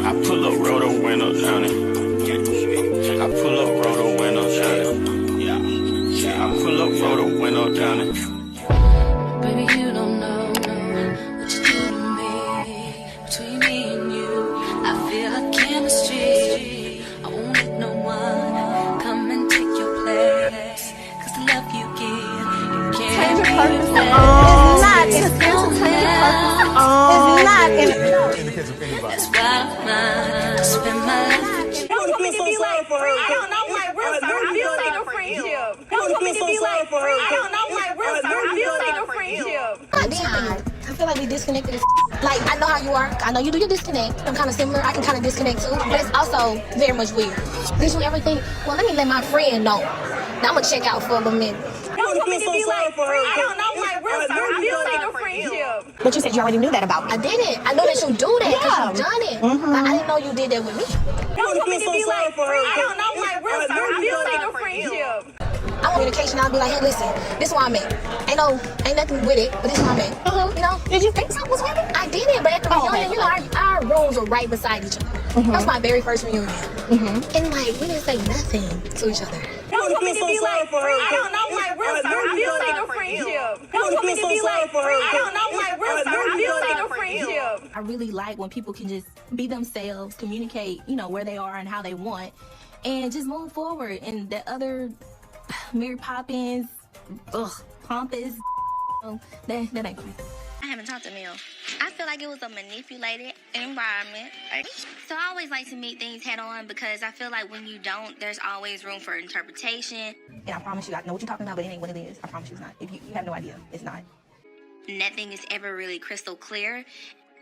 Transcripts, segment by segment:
I pull up, roll the window down it. I pull up, roll the window down it. I pull up, roll the window down it. Baby, you don't know what you do to me. Between me and you, I feel like chemistry. I won't let no one come and take your place. Cause the love you give, you can't Change your purpose. It's not in the case of anybody. That's why I spend my life with you. Don't want me to be like free. I don't know my real sir. I feel like a friendship. Don't want me to be like free. I don't know my real sir. I feel like a friendship. I feel like we disconnected as like, I know how you are. I know you do your disconnect. I'm kind of similar. I can kind of disconnect too. But it's also very much weird. Did you ever think, well, let me let my friend know. Now I'm going to check out for a minute. Don't want me to be like free. I don't know my real sir. I feel like a friendship. But you said you already knew that about me. I didn't. I know that you do that because you've done it. But I didn't know you did that with me. Don't want me to be like free. I don't know my real sir. I feel like a friendship. I'm communication. I'll be like, hey, listen, this is where I'm at. Ain't nothing with it, but this is where I'm at. You know? Did you think something was with it? I didn't, but at the reunion, you know, our rooms were right beside each other. That was my very first reunion. And like, we didn't say nothing to each other. Don't want me to be like free. I don't know my real sir. I feel like a friendship. Don't want me to be like free. I don't know my real sir. I feel like a friendship. I really like when people can just be themselves, communicate, you know, where they are and how they want, and just move forward. And the other Mary Poppins, pompous, that ain't me. I haven't talked to Mel. I feel like it was a manipulated environment. So I always like to meet things head on because I feel like when you don't, there's always room for interpretation. And I promise you, I know what you're talking about, but it ain't what it is. I promise you it's not. If you have no idea, it's not. Nothing is ever really crystal clear,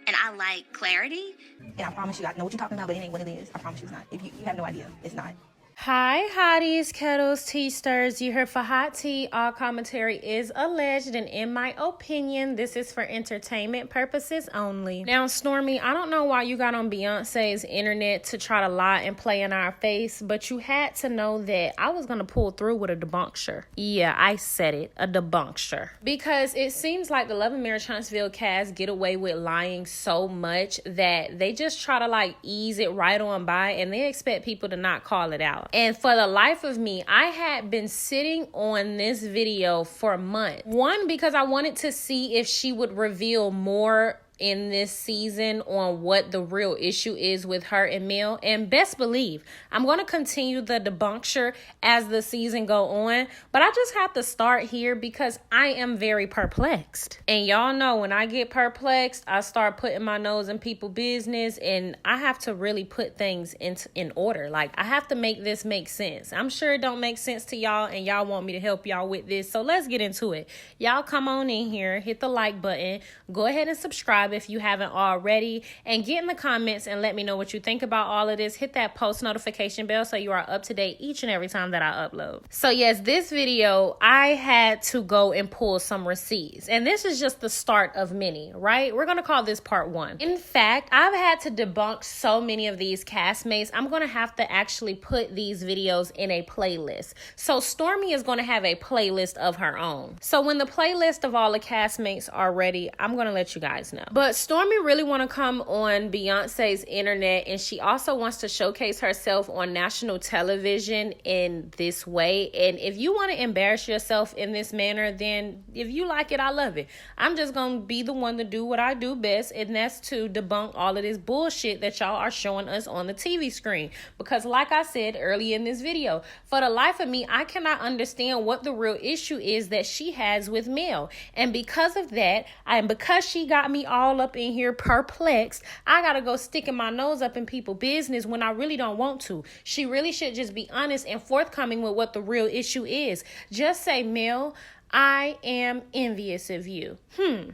and I like clarity. And I promise you, I know what you're talking about, but it ain't what it is. I promise you it's not. If you have no idea, it's not. Hi, hotties, kettles, tea stirs. You heard for hot tea. All commentary is alleged, and in my opinion, this is for entertainment purposes only. Now, Stormi, I don't know why you got on Beyonce's internet to try to lie and play in our face, but you had to know that I was going to pull through with a debunksture. Yeah, I said it, a debunksture. Because it seems like the Love and Marriage Huntsville cast get away with lying so much that they just try to like ease it right on by, and they expect people to not call it out. And for the life of me, I had been sitting on this video for months. One, because I wanted to see if she would reveal more in this season on what the real issue is with her and Mel. And best believe, I'm going to continue the debunksture as the season go on. But I just have to start here because I am very perplexed. And y'all know when I get perplexed, I start putting my nose in people's business, and I have to really put things in order. Like, I have to make this make sense. I'm sure it don't make sense to y'all, and y'all want me to help y'all with this. So let's get into it. Y'all come on in here, hit the like button, go ahead and subscribe if you haven't already, and get in the comments and let me know what you think about all of this. Hit that post notification bell so you are up to date each and every time that I upload. So yes, this video, I had to go and pull some receipts, and this is just the start of many, right? We're gonna call this part one. In fact, I've had to debunk so many of these castmates, I'm gonna have to actually put these videos in a playlist. So Stormi is gonna have a playlist of her own. So when the playlist of all the castmates are ready, I'm gonna let you guys know. But Stormi really want to come on Beyonce's internet, and she also wants to showcase herself on national television in this way. And if you want to embarrass yourself in this manner, then if you like it, I love it. I'm just going to be the one to do what I do best, and that's to debunk all of this bullshit that y'all are showing us on the TV screen. Because like I said earlier in this video, for the life of me, I cannot understand what the real issue is that she has with Mel. And because of that, and because she got me all up in here perplexed, I gotta go sticking my nose up in people's business when I really don't want to. She really should just be honest and forthcoming with what the real issue is. Just say, Mel, I am envious of you.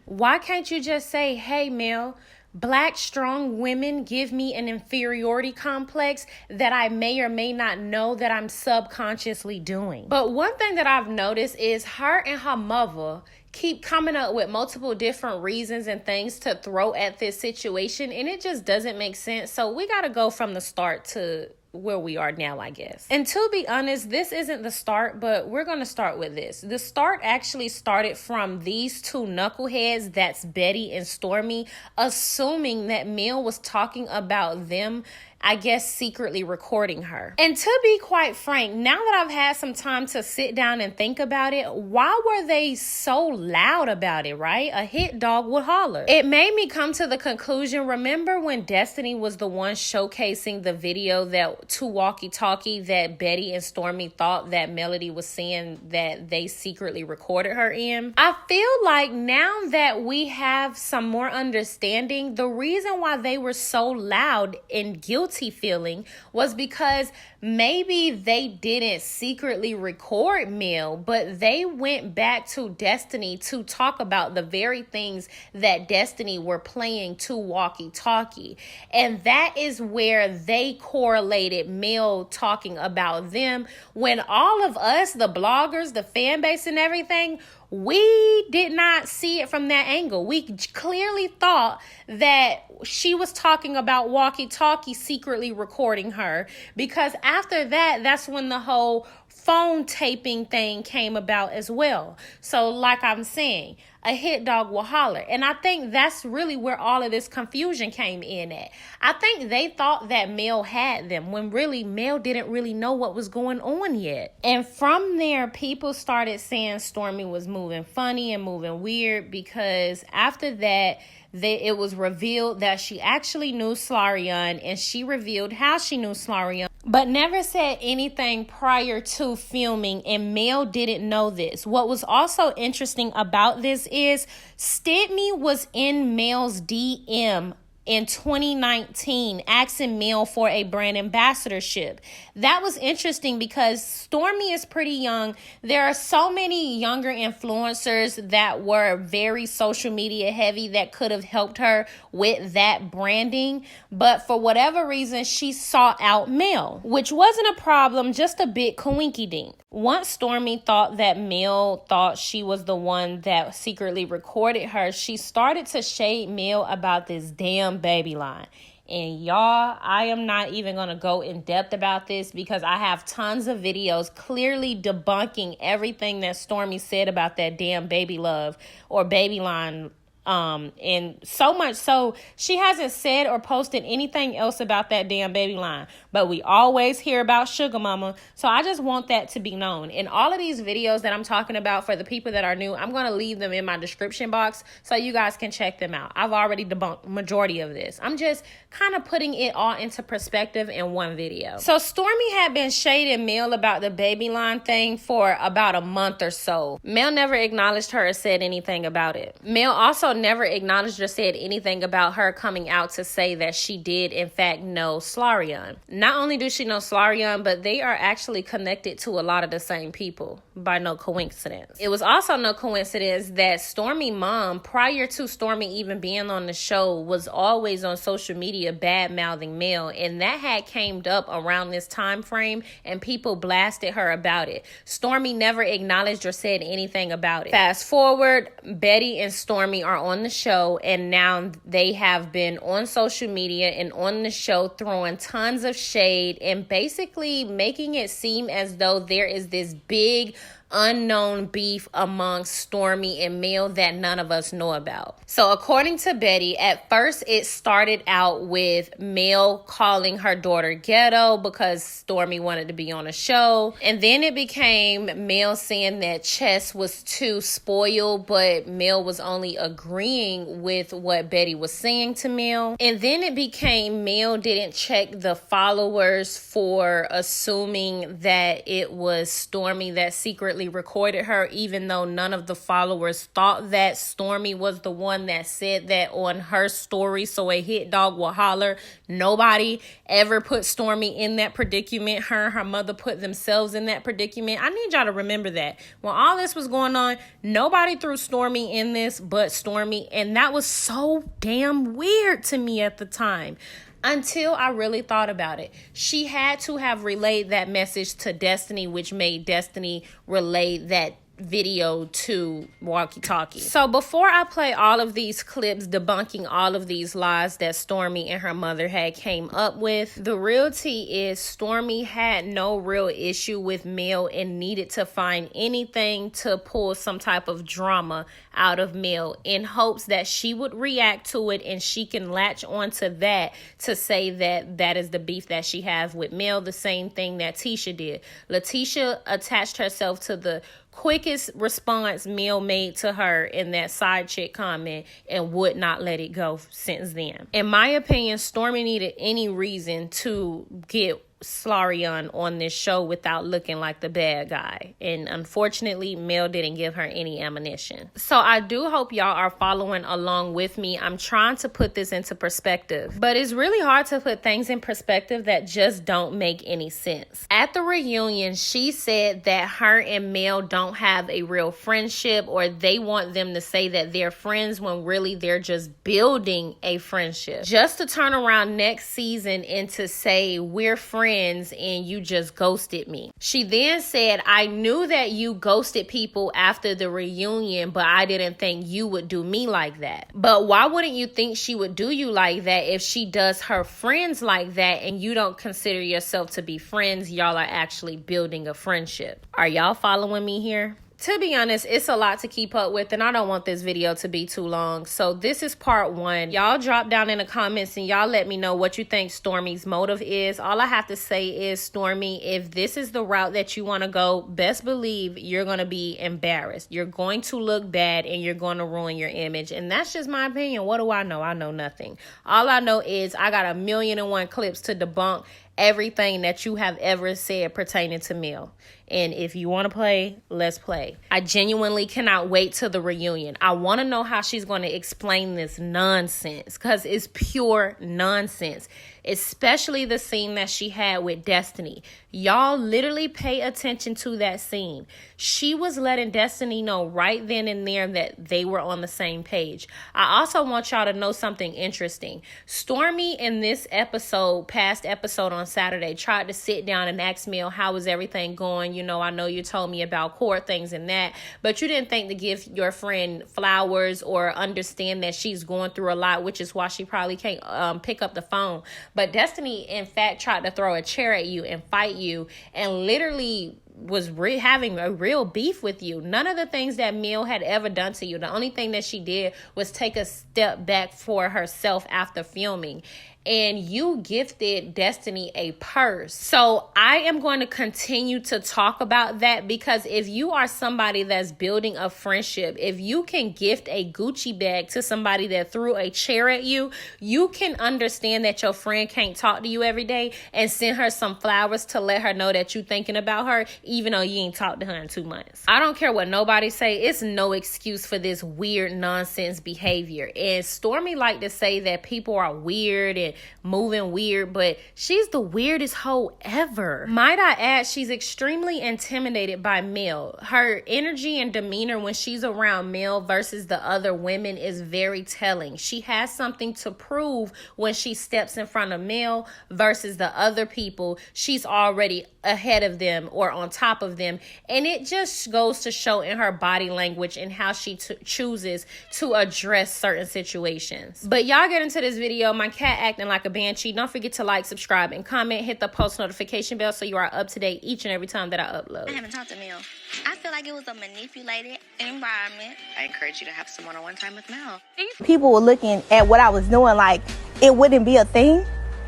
Why can't you just say, hey, Mel, Black strong women give me an inferiority complex that I may or may not know that I'm subconsciously doing. But one thing that I've noticed is her and her mother keep coming up with multiple different reasons and things to throw at this situation, and it just doesn't make sense. So we got to go from the start to where we are now, I guess. And to be honest, this isn't the start, but we're going to start with this. The start actually started from these two knuckleheads, that's Betty and Stormi, assuming that Mel was talking about them, I guess, secretly recording her. And to be quite frank, now that I've had some time to sit down and think about it, why were they so loud about it, right? A hit dog would holler. It made me come to the conclusion, remember when Destiny was the one showcasing the video that to walkie-talkie that Betty and Stormi thought that Melody was saying that they secretly recorded her in? I feel like now that we have some more understanding, the reason why they were so loud and guilty feeling was because maybe they didn't secretly record Mel, but they went back to Destiny to talk about the very things that Destiny were playing to walkie-talkie. And that is where they correlated Mel talking about them, when all of us, the bloggers, the fan base and everything, we did not see it from that angle. We clearly thought that she was talking about walkie-talkie secretly recording her, because after that, that's when the whole phone taping thing came about as well. So like I'm saying, a hit dog will holler. And I think that's really where all of this confusion came in at. I think they thought that Mel had them when really Mel didn't really know what was going on yet. And from there, people started saying Stormi was moving funny and moving weird, because after that, it was revealed that she actually knew Slarion, and she revealed how she knew Slarion, but never said anything prior to filming, and Mel didn't know this. What was also interesting about this is Stidmy was in Mel's DM in 2019 asking Mel for a brand ambassadorship. That was interesting because Stormi is pretty young. There are so many younger influencers that were very social media heavy that could have helped her with that branding, but for whatever reason she sought out Mel, which wasn't a problem, just a bit coinky-dink. Once Stormi thought that Mel thought she was the one that secretly recorded her, she started to shade Mel about this damn baby line. And y'all, I am not even going to go in depth about this because I have tons of videos clearly debunking everything that Stormi said about that damn baby love or baby line. And so much so she hasn't said or posted anything else about that damn baby line, but we always hear about Sugar Mama. So I just want that to be known. And all of these videos that I'm talking about, for the people that are new, I'm going to leave them in my description box so you guys can check them out. I've already debunked majority of this. I'm just kind of putting it all into perspective in one video. So Stormi had been shading Mel about the baby line thing for about a month or so. Mel never acknowledged her or said anything about it. Mel also never acknowledged or said anything about her coming out to say that she did in fact know Slarion. Not only do she know Slarion, but they are actually connected to a lot of the same people by no coincidence. It was also no coincidence that Stormi mom, prior to Stormi even being on the show, was always on social media bad-mouthing Mel, and that had came up around this time frame and people blasted her about it. Stormi never acknowledged or said anything about it. Fast forward, Betty and Stormi are on the show, and now they have been on social media and on the show throwing tons of shade and basically making it seem as though there is this big unknown beef amongst Stormi and Mel that none of us know about. So according to Betty, at first it started out with Mel calling her daughter ghetto because Stormi wanted to be on a show, and then it became Mel saying that Chess was too spoiled, but Mel was only agreeing with what Betty was saying to Mel, and then it became Mel didn't check the followers for assuming that it was Stormi that secretly recorded her, even though none of the followers thought that Stormi was the one that said that on her story. So a hit dog will holler. Nobody ever put Stormi in that predicament. Her and her mother put themselves in that predicament. I need y'all to remember that. When all this was going on, nobody threw Stormi in this but Stormi, and that was so damn weird to me at the time. Until I really thought about it. She had to have relayed that message to Destiny, which made Destiny relay that video to walkie-talkie. So before I play all of these clips debunking all of these lies that Stormi and her mother had came up with, the real tea is Stormi had no real issue with Mel and needed to find anything to pull some type of drama out of Mel in hopes that she would react to it and she can latch onto that to say that that is the beef that she has with Mel. The same thing that Tisha did. Letitia attached herself to the quickest response Mel made to her in that side chick comment and would not let it go since then. In my opinion, Stormi needed any reason to get Slarion on this show without looking like the bad guy, and unfortunately Mel didn't give her any ammunition. So I do hope y'all are following along with me. I'm trying to put this into perspective, but it's really hard to put things in perspective that just don't make any sense. At the reunion, she said that her and Mel don't have a real friendship, or they want them to say that they're friends when really they're just building a friendship, just to turn around next season and to say we're friends and you just ghosted me. She then said, I knew that you ghosted people after the reunion, but I didn't think you would do me like that. But why wouldn't you think she would do you like that if she does her friends like that and you don't consider yourself to be friends? Y'all are actually building a friendship. Are y'all following me here? To be honest, it's a lot to keep up with, and I don't want this video to be too long. So this is part one. Y'all drop down in the comments and y'all let me know what you think Stormi's motive is. All I have to say is, Stormi, if this is the route that you want to go, best believe you're going to be embarrassed. You're going to look bad and you're going to ruin your image. And that's just my opinion. What do I know? I know nothing. All I know is I got 1,000,001 clips to debunk everything that you have ever said pertaining to Mel. And if you want to play, let's play. I genuinely cannot wait till the reunion. I want to know how she's going to explain this nonsense, because it's pure nonsense. Especially the scene that she had with Destiny. Y'all literally pay attention to that scene. She was letting Destiny know right then and there that they were on the same page. I also want y'all to know something interesting. Stormi in this episode, past episode on Saturday, tried to sit down and ask Mel, how is everything going? You know, I know you told me about court things and that, but you didn't think to give your friend flowers or understand that she's going through a lot, which is why she probably can't pick up the phone. But Destiny, in fact, tried to throw a chair at you and fight you and literally was having a real beef with you. None of the things that Mel had ever done to you. The only thing that she did was take a step back for herself after filming. And you gifted Destiny a purse. So I am going to continue to talk about that, because if you are somebody that's building a friendship, if you can gift a Gucci bag to somebody that threw a chair at you, you can understand that your friend can't talk to you every day and send her some flowers to let her know that you're thinking about her, even though you ain't talked to her in 2 months. I don't care what nobody say. It's no excuse for this weird nonsense behavior. And Stormi like to say that people are weird and moving weird, but she's the weirdest hoe ever. Might I add, she's extremely intimidated by Mel. Her energy and demeanor when she's around Mel versus the other women is very telling. She has something to prove when she steps in front of Mel versus the other people. She's already ahead of them or on top of them, and it just goes to show in her body language and how she chooses to address certain situations. But y'all get into this video. My cat acting like a banshee. Don't forget to like, subscribe, and comment. Hit the post notification bell so you are up to date each and every time that I upload. I haven't talked to Mel. I feel like it was a manipulated environment. I encourage you to have some one-on-one time with Mel. People were looking at what I was doing like it wouldn't be a thing,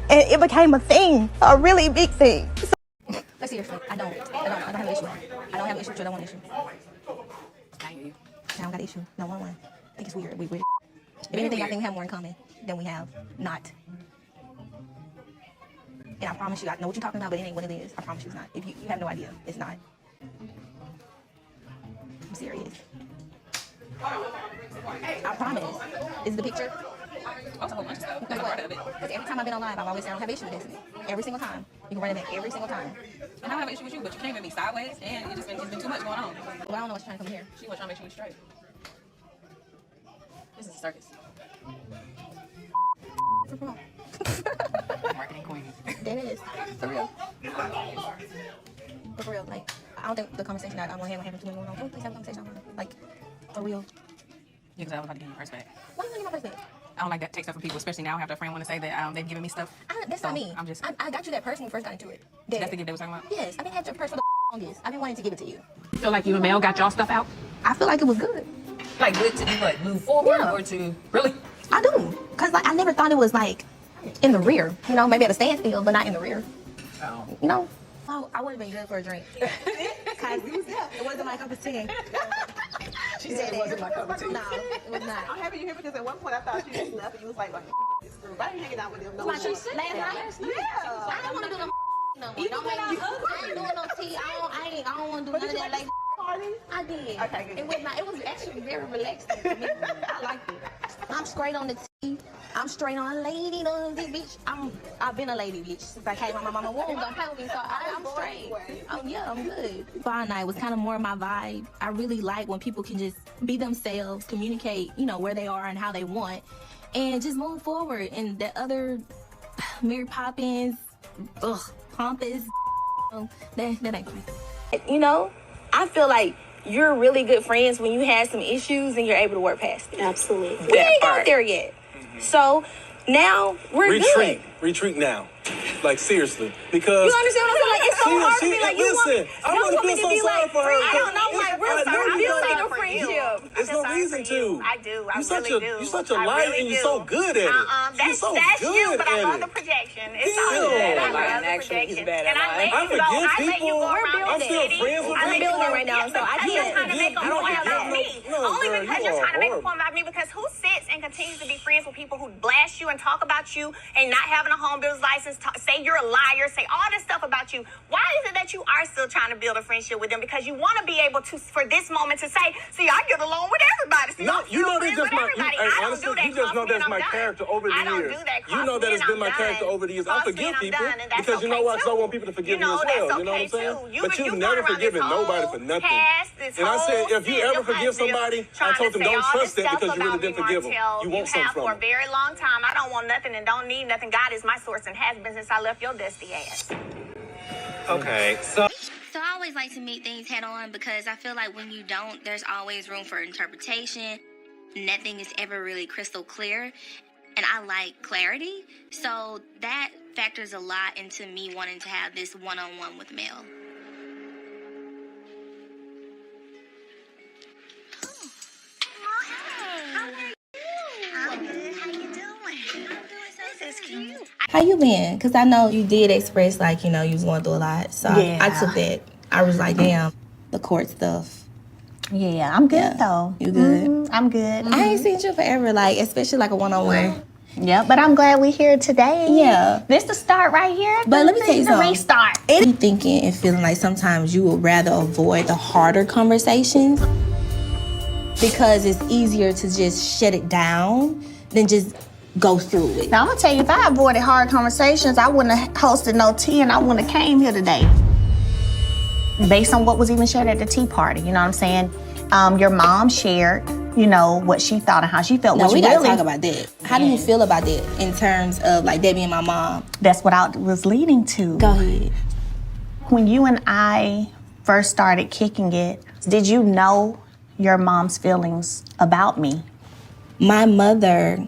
and it became a thing, a really big thing. But seriously, I don't have an issue. I don't have an issue with you. I don't want an issue. I hear you. I don't got an issue. No one. I think it's weird. We weird. If anything, I think we have more in common than we have not. And I promise you, I know what you're talking about, but it ain't what it is. I promise you it's not. If you have no idea, it's not. I'm serious. I promise. Is the picture? Because every time I've been on live, I've always said I don't have an issue with this. Every single time. You can run it back every single time. And I don't have an issue with you, but you came at me sideways, and it's been too much going on. Well, I don't know what's trying to come here. She was trying to make sure you straight. This is a circus. What's wrong? Marketing queen. That is. For real. But for real, like, I don't think the conversation that I'm gonna have too many going on. Can we please have a conversation? Like, for real. Yeah, because I was about to give you your purse back. Why don't you get my purse back? I don't like that take stuff from people, especially now I have a friend want to say that they've given me stuff. That's so not me. I got you that purse when we first got into it. That's the gift they was talking about? Yes, I've been having your purse for the longest. I've been wanting to give it to you. You feel like you and Mel got y'all stuff out? I feel like it was good. Like good to do what? Move forward or to really? I do. Cause like I never thought it was like in the rear. You know, maybe at a standstill, but not in the rear. Oh. You know? Oh, I would have been good for a drink. Cause it wasn't my cup of tea. She said it wasn't my cup of tea. No, it was not. I'm happy you're here because at one point I thought you just left and you was like this group. I ain't hanging out with them no more. Last night? Yeah. I don't want to do no more. Don't make me. I ain't doing no tea. I don't want to do none of that like Party? I did. Okay, good. It was actually very relaxing to me. I liked it. I'm straight on the tea. I'm straight on a lady, bitch. I've been a lady, bitch, since I came out my mama womb. Don't play with me, so I'm straight. I'm good. Fire night was kind of more my vibe. I really like when people can just be themselves, communicate, where they are and how they want, and just move forward. And the other Mary Poppins, pompous, that ain't me. I feel like you're really good friends when you have some issues and you're able to work past it. Absolutely. We ain't got there yet. So now we're good. Retreat now. Like, seriously. Because... You understand what I'm saying? Like, it's so hard to be like, I want to feel so sorry for her. I don't know, like, real sorry. I feel like a friendship. There's no reason to. I do. I really do. You're such a liar and you're so good at it. That's you, but I love the projection. It's all good. I love the projection. And I let you go. I'm still friends with I'm building right now, so I You're can't. trying to make a point about me. Only because you're trying to make a point about me, because who sits and continues to be friends with people who blast you and talk about you and not having a home builder's license, say you're a liar, say all this stuff about you. Why is it that you are still trying to build a friendship with them? Because you want to be able to, for this moment, to say, see, I get along with everybody. See, No, you know that's just my. I don't do that. You just know that's my character over the years. I don't do that. You know that has been my character over the years. I forgive people because you know what? I want people to forgive me as well. You know what I'm saying? But you've never forgiven nobody for nothing. And I said, if you ever forgive somebody, I told them don't trust that because you really didn't forgive them. You want something from for a them. very long time. I don't want nothing and don't need nothing. God is my source and has been since I left your dusty ass. Okay, so I always like to meet things head on because I feel like when you don't, there's always room for interpretation. Nothing is ever really crystal clear. And I like clarity. So that factors a lot into me wanting to have this one-on-one with Mel. How you been? Because I know you did express, like, you was going through a lot. So Yeah. I took that. I was like, damn, the court stuff. Yeah, I'm good though. You good? Mm-hmm. I'm good. I ain't seen you forever, like, especially like a one-on-one. Yeah, but I'm glad we're here today. Yeah. This the start right here. But let me tell you This something. the restart. It be thinking and feeling like sometimes you would rather avoid the harder conversations because it's easier to just shut it down than just go through it. Now, I'm going to tell you, if I avoided hard conversations, I wouldn't have hosted no tea and I wouldn't have came here today. Based on what was even shared at the tea party, you know what I'm saying? Your mom shared, what she thought and how she felt. No, we gotta really, talk about that. How do you feel about that in terms of like Debbie and my mom? That's what I was leading to. Go ahead. When you and I first started kicking it, did you know your mom's feelings about me? My mother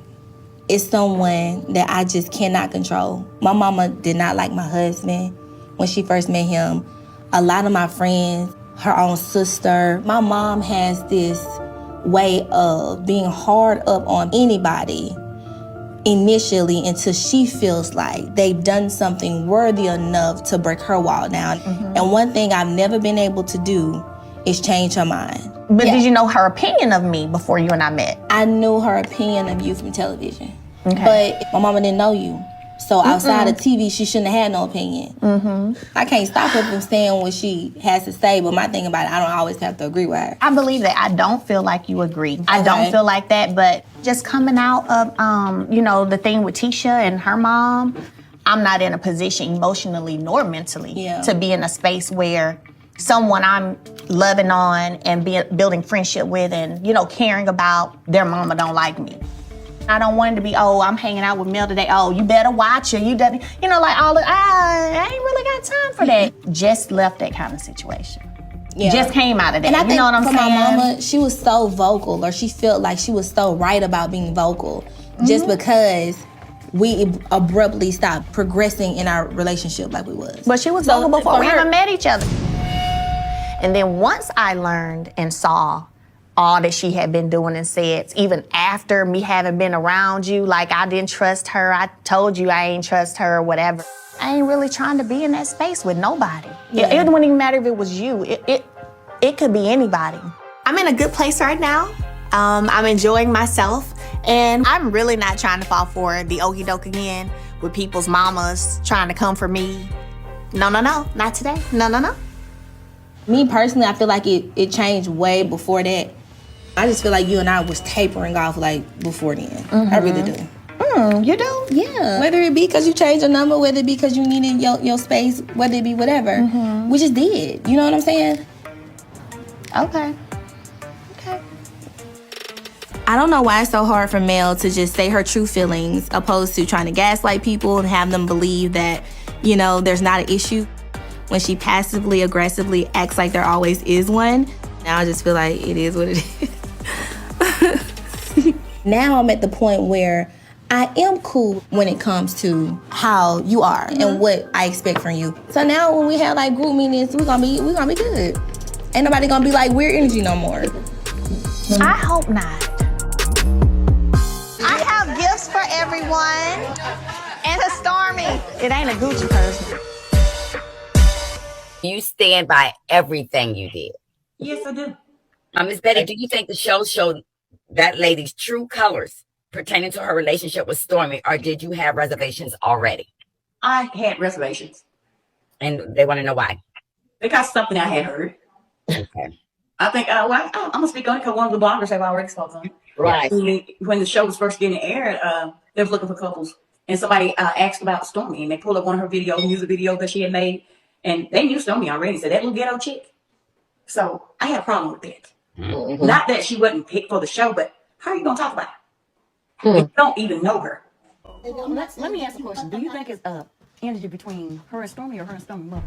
is someone that I just cannot control. My mama did not like my husband when she first met him. A lot of my friends, her own sister, my mom has this way of being hard up on anybody initially until she feels like they've done something worthy enough to break her wall down. Mm-hmm. And one thing I've never been able to do is change her mind. But did you know her opinion of me before you and I met? I knew her opinion of you from television. Okay. But my mama didn't know you. So outside of TV, she shouldn't have had no opinion. Mm-hmm. I can't stop her from saying what she has to say, but my thing about it, I don't always have to agree with her. I believe that. I don't feel like you agree. Okay. I don't feel like that, but just coming out of, the thing with Tisha and her mom, I'm not in a position emotionally nor mentally to be in a space where someone I'm loving on and building friendship with and, caring about, their mama don't like me. I don't want it to be, I'm hanging out with Mel today. Oh, you better watch her. You done, like all the, I ain't really got time for that. Just left that kind of situation. just came out of that. And I think you know what I'm saying? My mama, she was so vocal, or she felt like she was so right about being vocal, just because we abruptly stopped progressing in our relationship like we was. But she was vocal before we even met each other. And then once I learned and saw all that she had been doing and said, even after me having been around you, like I didn't trust her, I told you I ain't trust her or whatever. I ain't really trying to be in that space with nobody. Yeah. It wouldn't even matter if it was you. It could be anybody. I'm in a good place right now. I'm enjoying myself, and I'm really not trying to fall for the okie doke again with people's mamas trying to come for me. No, not today. No. Me personally, I feel like it changed way before that. I just feel like you and I was tapering off like before then. I really do. You do? Yeah. Whether it be because you changed your number, whether it be because you needed your space, whether it be whatever. We just did. You know what I'm saying? Okay. I don't know why it's so hard for Mel to just say her true feelings opposed to trying to gaslight people and have them believe that, you know, there's not an issue when she passively aggressively acts like there always is one. Now I just feel like it is what it is. Now I'm at the point where I am cool when it comes to how you are and what I expect from you. So now when we have like group meetings, we're gonna be good. Ain't nobody gonna be like weird energy no more. I hope not. I have gifts for everyone. And to Stormi. It ain't a Gucci person. You stand by everything you did. Yes, I do. Miss Betty, do you think the show showed that lady's true colors pertaining to her relationship with Stormi, or did you have reservations already? I had reservations. And they want to know why? Because something I had heard. Okay. I think, I'm going to speak on it because one of the bloggers have already spoken on it. Right. When the show was first getting aired, they was looking for couples. And somebody asked about Stormi, and they pulled up one of her music videos that she had made. And they knew Stormi already, said that little ghetto chick. So I had a problem with that. Not that she wasn't picked for the show, but how are you going to talk about it? You don't even know her. Let me ask a question. Do you think it's energy between her and Stormi or her and Stormi's mother?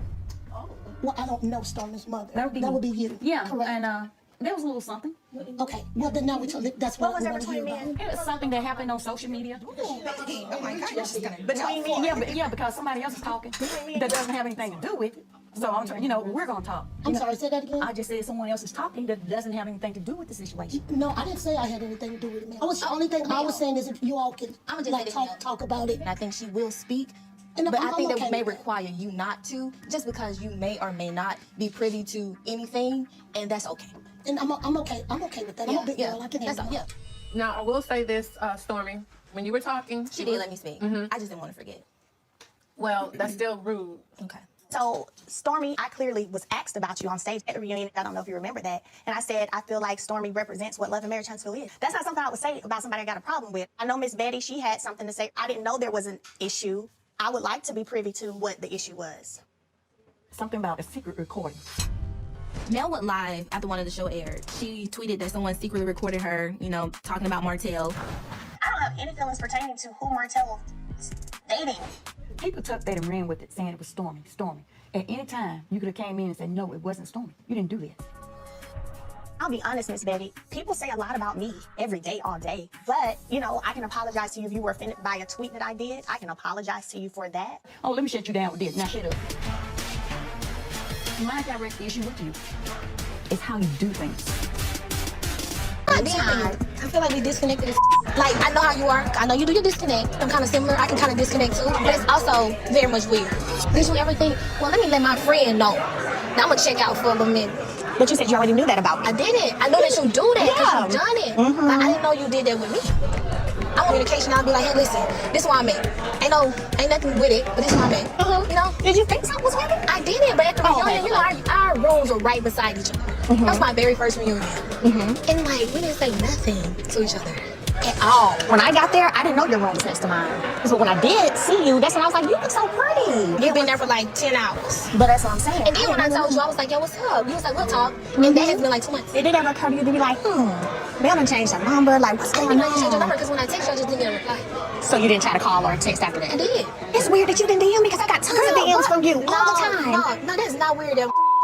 Well, I don't know Stormi's mother. That would be you. Yeah, correct. And there was a little something. Okay, well then now that's what was there between me and it was something that happened on social media. Oh my God, between me, yeah, because somebody else is talking that doesn't have anything to do with it. So I'm trying, we're gonna talk. I'm sorry, say that again. I just said someone else is talking that doesn't have anything to do with the situation. No, I didn't say I had anything to do with it. The only thing I was saying is if you all could talk about it. And I think she will speak. But I think that may require you not to, just because you may or may not be privy to anything, and that's okay. And I'm okay. I'm okay with that. I'm a big girl. I can handle it. Yeah. Now, I will say this, Stormi. When you were talking... She did let me speak. I just didn't want to forget. Well, that's still rude. Okay. So, Stormi, I clearly was asked about you on stage at the reunion. I don't know if you remember that. And I said, I feel like Stormi represents what love and marriage Huntsville is. That's not something I would say about somebody I got a problem with. I know Miss Betty, she had something to say. I didn't know there was an issue. I would like to be privy to what the issue was. Something about a secret recording. Mel went live after one of the show aired. She tweeted that someone secretly recorded her, talking about Martell. I don't have any feelings pertaining to who Martell is dating. People took that and ran with it, saying it was Stormi. At any time, you could have came in and said, no, it wasn't Stormi. You didn't do this. I'll be honest, Miss Betty. People say a lot about me every day, all day. But, I can apologize to you if you were offended by a tweet that I did. I can apologize to you for that. Oh, let me shut you down with this. Now shut up. My direct issue with you is how you do things. I feel like we disconnected. Like, I know how you are. I know you do your disconnect. I'm kind of similar. I can kind of disconnect too. But it's also very much weird. Did you ever think, well, let me let my friend know. Now I'm going to check out for a minute. But you said you already knew that about me. I didn't. I know that you do that because you've done it. But I didn't know you did that with me. I want communication. I'll be like, hey, listen, this is why I'm at. Ain't nothing with it, but this is why I'm at. Did you think something was with it? I didn't, but at the reunion, our rooms were right beside each other. That was my very first reunion. And we didn't say nothing to each other at all. When I got there, I didn't know your room was next to mine. So when I did see you, that's when I was like, you look so pretty. You've been there for like 10 hours. But that's what I'm saying. And then when I told you, I was like, yo, what's up? You was like, we'll talk. And that has been like 2 months. Did it ever occur to you to be like, they done changed her number? Like, what's going on? I didn't know you changed your number because when I text you, I just didn't get a reply. So you didn't try to call or text after that? I did. It's weird that you didn't DM me because I got tons of DMs from you all the time. No, that's not weird.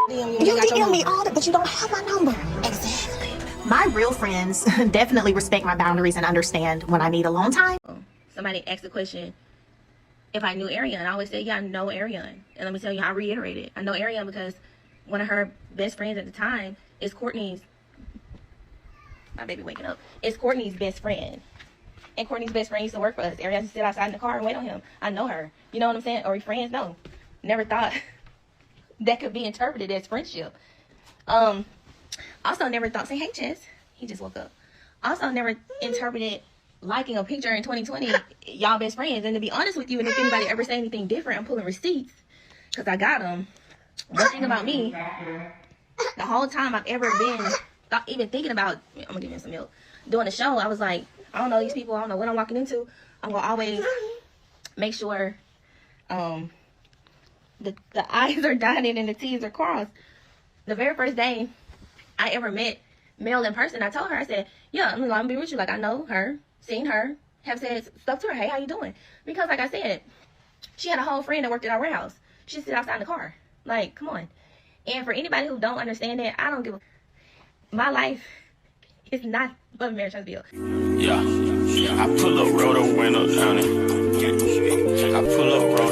You DM me all that, but you don't have my number. Exactly. My real friends definitely respect my boundaries and understand when I need alone time. Somebody asked the question if I knew Ariane. I always say, yeah, I know Ariane. And let me tell you, I reiterate it. I know Ariane because one of her best friends at the time is Courtney's, my baby waking up, is Courtney's best friend. And Courtney's best friend used to work for us. Ariane used to sit outside in the car and wait on him. I know her. You know what I'm saying? Or friends? No. Never thought that could be interpreted as friendship. Also never thought, say, hey, Chess. He just woke up. Also never interpreted liking a picture in 2020, y'all best friends. And to be honest with you, and if anybody ever say anything different, I'm pulling receipts because I got them. One thing about me, the whole time I've ever been even thinking about, I'm going to give you some milk, doing a show, I was like, I don't know these people. I don't know what I'm walking into. I'm going to always make sure the I's are dotted and the T's are crossed. The very first day I ever met Mel in person, I told her, I said, yeah, I'm going to be with you. Like, I know her, seen her, have said stuff to her. Hey, how you doing? Because, like I said, she had a whole friend that worked at our warehouse. She sit outside in the car. Like, come on. And for anybody who don't understand that, I don't give a... My life is not but marriage has bill. Yeah. I pull up, roll the window down it. I pull up, roll